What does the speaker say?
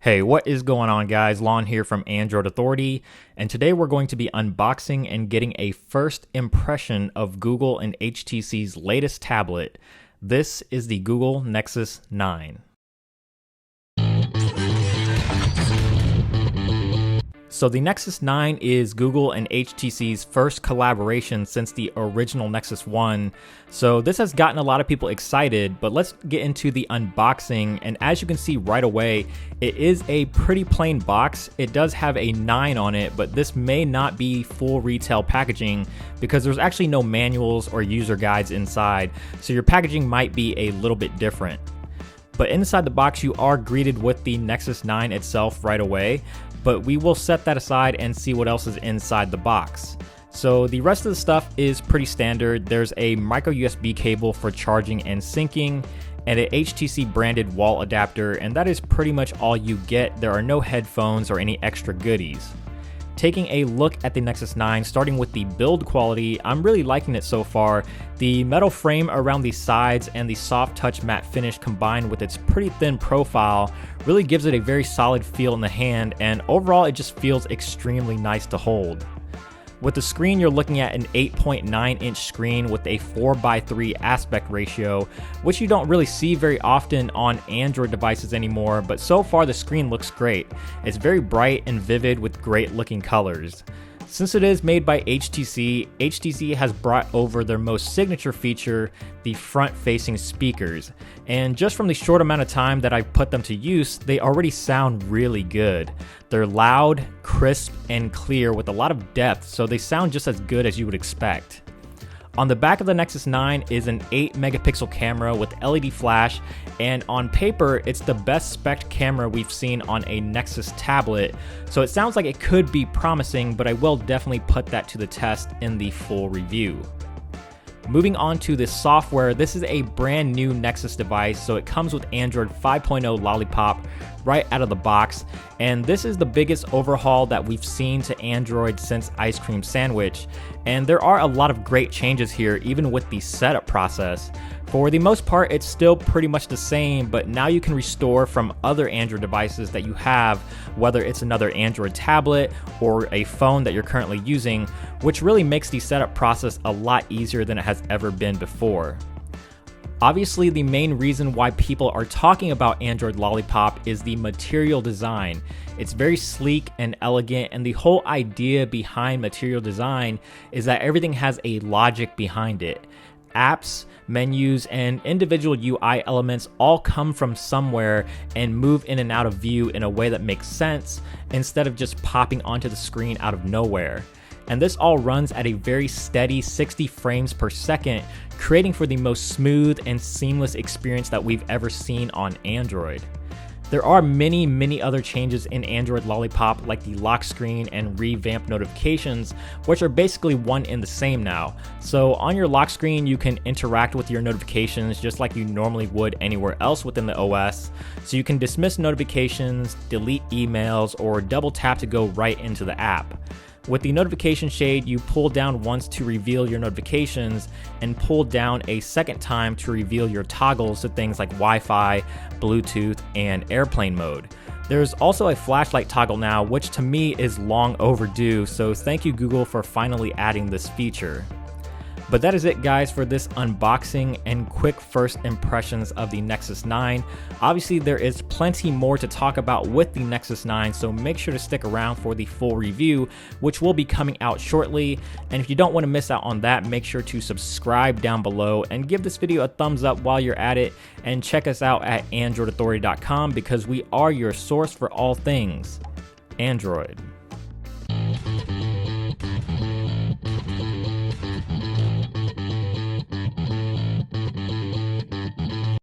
Hey, what is going on, guys? Lon here from Android Authority, and today we're going to be unboxing and getting a first impression of Google and HTC's latest tablet. This is the Google Nexus 9. So the Nexus 9 is Google and HTC's first collaboration since the original Nexus 1. So this has gotten a lot of people excited, but let's get into the unboxing. And as you can see right away, it is a pretty plain box. It does have a 9 on it, but this may not be full retail packaging because there's actually no manuals or user guides inside. So your packaging might be a little bit different. But inside the box, you are greeted with the Nexus 9 itself right away, but we will set that aside and see what else is inside the box. So the rest of the stuff is pretty standard. There's a micro USB cable for charging and syncing, and an HTC branded wall adapter, and that is pretty much all you get. There are no headphones or any extra goodies. Taking a look at the Nexus 9, starting with the build quality, I'm really liking it so far. The metal frame around the sides and the soft touch matte finish combined with its pretty thin profile really gives it a very solid feel in the hand, and overall it just feels extremely nice to hold. With the screen, you're looking at an 8.9 inch screen with a 4:3 aspect ratio, which you don't really see very often on Android devices anymore, but so far the screen looks great. It's very bright and vivid with great looking colors. Since it is made by HTC has brought over their most signature feature, the front-facing speakers. And just from the short amount of time that I've put them to use, they already sound really good. They're loud, crisp, and clear with a lot of depth, so they sound just as good as you would expect. On the back of the Nexus 9 is an 8 megapixel camera with LED flash, and on paper, it's the best spec camera we've seen on a Nexus tablet, so it sounds like it could be promising, but I will definitely put that to the test in the full review. Moving on to the software, this is a brand new Nexus device, so it comes with Android 5.0 Lollipop right out of the box, and this is the biggest overhaul that we've seen to Android since Ice Cream Sandwich, and there are a lot of great changes here, even with the setup process. For the most part, it's still pretty much the same, but now you can restore from other Android devices that you have, whether it's another Android tablet or a phone that you're currently using, which really makes the setup process a lot easier than it has ever been before. Obviously, the main reason why people are talking about Android Lollipop is the material design. It's very sleek and elegant, and the whole idea behind material design is that everything has a logic behind it. Apps, menus, and individual UI elements all come from somewhere and move in and out of view in a way that makes sense instead of just popping onto the screen out of nowhere. And this all runs at a very steady 60 frames per second, creating for the most smooth and seamless experience that we've ever seen on Android. There are many other changes in Android Lollipop, like the lock screen and revamped notifications, which are basically one and the same now. So on your lock screen, you can interact with your notifications just like you normally would anywhere else within the OS. So you can dismiss notifications, delete emails, or double tap to go right into the app. With the notification shade, you pull down once to reveal your notifications and pull down a second time to reveal your toggles to things like Wi-Fi, Bluetooth, and airplane mode. There's also a flashlight toggle now, which to me is long overdue, so thank you Google for finally adding this feature. But that is it, guys, for this unboxing and quick first impressions of the Nexus 9. Obviously, there is plenty more to talk about with the Nexus 9, so make sure to stick around for the full review, which will be coming out shortly. And if you don't want to miss out on that, make sure to subscribe down below and give this video a thumbs up while you're at it. And check us out at androidauthority.com because we are your source for all things Android.